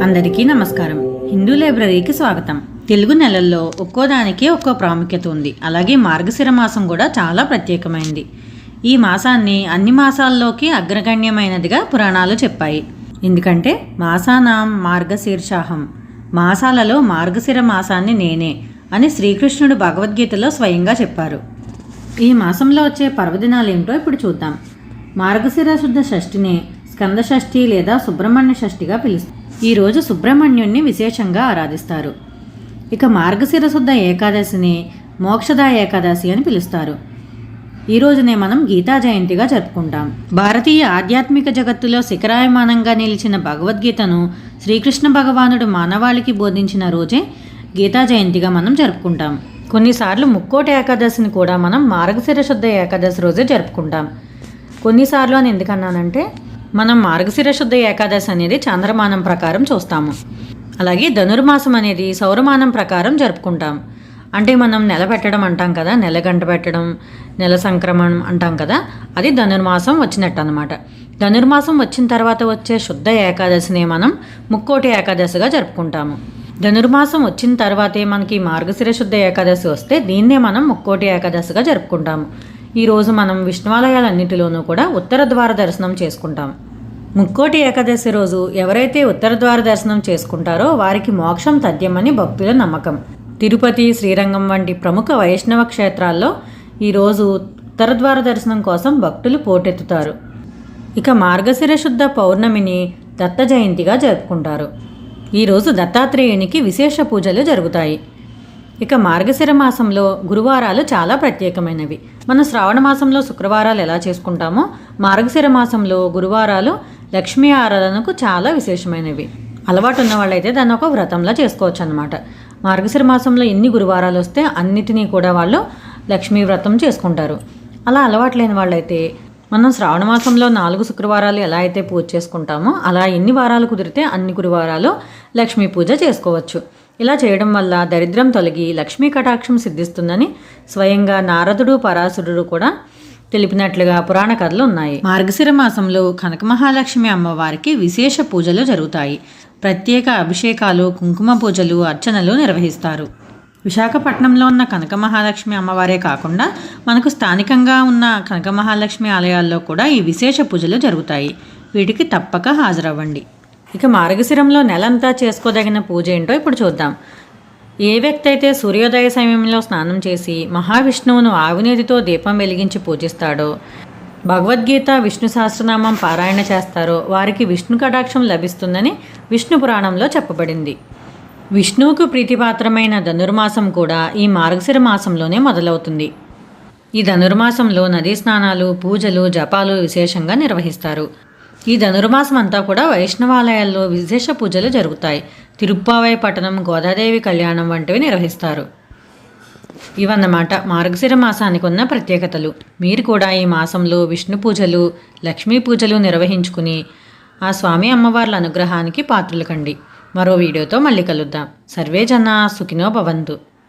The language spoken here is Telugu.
అందరికీ నమస్కారం. హిందూ లైబ్రరీకి స్వాగతం. తెలుగు నెలల్లో ఒక్కో దానికి ఒక్కో ప్రాముఖ్యత ఉంది. అలాగే మార్గశిర మాసం కూడా చాలా ప్రత్యేకమైంది. ఈ మాసాన్ని అన్ని మాసాల్లోకి అగ్రగణ్యమైనదిగా పురాణాలు చెప్పాయి. ఎందుకంటే మాసానాం మార్గశీర్షాహం, మాసాలలో మార్గశిర మాసాన్ని నేనే అని శ్రీకృష్ణుడు భగవద్గీతలో స్వయంగా చెప్పారు. ఈ మాసంలో వచ్చే పర్వదినాలు ఏమిటో ఇప్పుడు చూద్దాం. మార్గశిర శుద్ధ షష్ఠినే స్కంద షష్ఠి లేదా సుబ్రహ్మణ్య షష్ఠిగా పిలుస్తారు. ఈరోజు సుబ్రహ్మణ్యుణ్ణి విశేషంగా ఆరాధిస్తారు. ఇక మార్గశిర శుద్ధ ఏకాదశిని మోక్షదా ఏకాదశి అని పిలుస్తారు. ఈ రోజునే మనం గీతా జయంతిగా జరుపుకుంటాం. భారతీయ ఆధ్యాత్మిక జగత్తులో శిఖరాయమానంగా నిలిచిన భగవద్గీతను శ్రీకృష్ణ భగవానుడు మానవాళికి బోధించిన రోజే గీతా జయంతిగా మనం జరుపుకుంటాం. కొన్నిసార్లు ముక్కోటి ఏకాదశిని కూడా మనం మార్గశిర శుద్ధ ఏకాదశి రోజే జరుపుకుంటాం. కొన్నిసార్లు అని ఎందుకన్నానంటే మనం మార్గశిర శుద్ధ ఏకాదశి అనేది చంద్రమానం ప్రకారం చూస్తాము. అలాగే ధనుర్మాసం అనేది సౌరమానం ప్రకారం జరుపుకుంటాం. అంటే మనం నెల పెట్టడం అంటాం కదా, నెల గంట పెట్టడం, నెల సంక్రమణం అంటాం కదా, అది ధనుర్మాసం వచ్చినట్టు అనమాట. ధనుర్మాసం వచ్చిన తర్వాత వచ్చే శుద్ధ ఏకాదశినే మనం ముక్కోటి ఏకాదశిగా జరుపుకుంటాము. ధనుర్మాసం వచ్చిన తర్వాతే మనకి మార్గశిర శుద్ధ ఏకాదశి వస్తే దీన్నే మనం ముక్కోటి ఏకాదశిగా జరుపుకుంటాము. ఈరోజు మనం విష్ణువాలయాలన్నిటిలోనూ కూడా ఉత్తర ద్వార దర్శనం చేసుకుంటాం. ముక్కోటి ఏకాదశి రోజు ఎవరైతే ఉత్తర ద్వార దర్శనం చేసుకుంటారో వారికి మోక్షం తథ్యమని భక్తుల నమ్మకం. తిరుపతి, శ్రీరంగం వంటి ప్రముఖ వైష్ణవ క్షేత్రాల్లో ఈరోజు ఉత్తర ద్వార దర్శనం కోసం భక్తులు పోటెత్తుతారు. ఇక మార్గశిర శుద్ధ పౌర్ణమిని దత్త జయంతిగా జరుపుకుంటారు. ఈరోజు దత్తాత్రేయునికి విశేష పూజలు జరుగుతాయి. ఇక మార్గశిర మాసంలో గురువారాలు చాలా ప్రత్యేకమైనవి. మన శ్రావణ మాసంలో శుక్రవారాలు ఎలా చేసుకుంటామో మార్గశిర మాసంలో గురువారాలు లక్ష్మీ ఆరాధనకు చాలా విశేషమైనవి. అలవాటు ఉన్న వాళ్ళైతే దాన్ని ఒక వ్రతంలా చేసుకోవచ్చు అన్నమాట. మార్గశిర మాసంలో ఎన్ని గురువారాలు వస్తే అన్నిటినీ కూడా వాళ్ళు లక్ష్మీ వ్రతం చేసుకుంటారు. అలా అలవాటు లేని వాళ్ళైతే మనం శ్రావణ మాసంలో 4 శుక్రవారాలు ఎలా అయితే పూజ చేసుకుంటామో అలా ఎన్ని వారాలు కుదిరితే అన్ని గురువారాలు లక్ష్మీ పూజ చేసుకోవచ్చు. ఇలా చేయడం వల్ల దరిద్రం తొలగి లక్ష్మీ కటాక్షం సిద్ధిస్తుందని స్వయంగా నారదుడు, పరాశరుడు కూడా తెలిపినట్లుగా పురాణ కథలు ఉన్నాయి. మార్గశిర మాసంలో కనక మహాలక్ష్మి అమ్మవారికి విశేష పూజలు జరుగుతాయి. ప్రత్యేక అభిషేకాలు, కుంకుమ పూజలు, అర్చనలు నిర్వహిస్తారు. విశాఖపట్నంలో ఉన్న కనక మహాలక్ష్మి అమ్మవారే కాకుండా మనకు స్థానికంగా ఉన్న కనక మహాలక్ష్మి ఆలయాల్లో కూడా ఈ విశేష పూజలు జరుగుతాయి. వీటికి తప్పక హాజరవ్వండి. ఇక మార్గశిరంలో నెలంతా చేసుకోదగిన పూజ ఏంటో ఇప్పుడు చూద్దాం. ఏ వ్యక్తి అయితే సూర్యోదయ సమయంలో స్నానం చేసి మహావిష్ణువును ఆవునేతితో దీపం వెలిగించి పూజిస్తాడో, భగవద్గీత, విష్ణు సహస్రనామం పారాయణ చేస్తారో వారికి విష్ణు కటాక్షం లభిస్తుందని విష్ణు పురాణంలో చెప్పబడింది. విష్ణువుకు ప్రీతిపాత్రమైన ధనుర్మాసం కూడా ఈ మార్గశిర మాసంలోనే మొదలవుతుంది. ఈ ధనుర్మాసంలో నదీ స్నానాలు, పూజలు, జపాలు విశేషంగా నిర్వహిస్తారు. ఈ ధనుర్మాసం అంతా కూడా వైష్ణవాలయాల్లో విశేష పూజలు జరుగుతాయి. తిరుప్పావై పట్టణం, గోదాదేవి కళ్యాణం వంటివి నిర్వహిస్తారు. ఇవన్నమాట మార్గశిర మాసానికి ఉన్న ప్రత్యేకతలు. మీరు కూడా ఈ మాసంలో విష్ణు పూజలు, లక్ష్మీ పూజలు నిర్వహించుకుని ఆ స్వామి అమ్మవార్ల అనుగ్రహానికి పాత్రలు కండి. మరో వీడియోతో మళ్ళీ కలుద్దాం. సర్వే జనా సుఖినో భవంతు.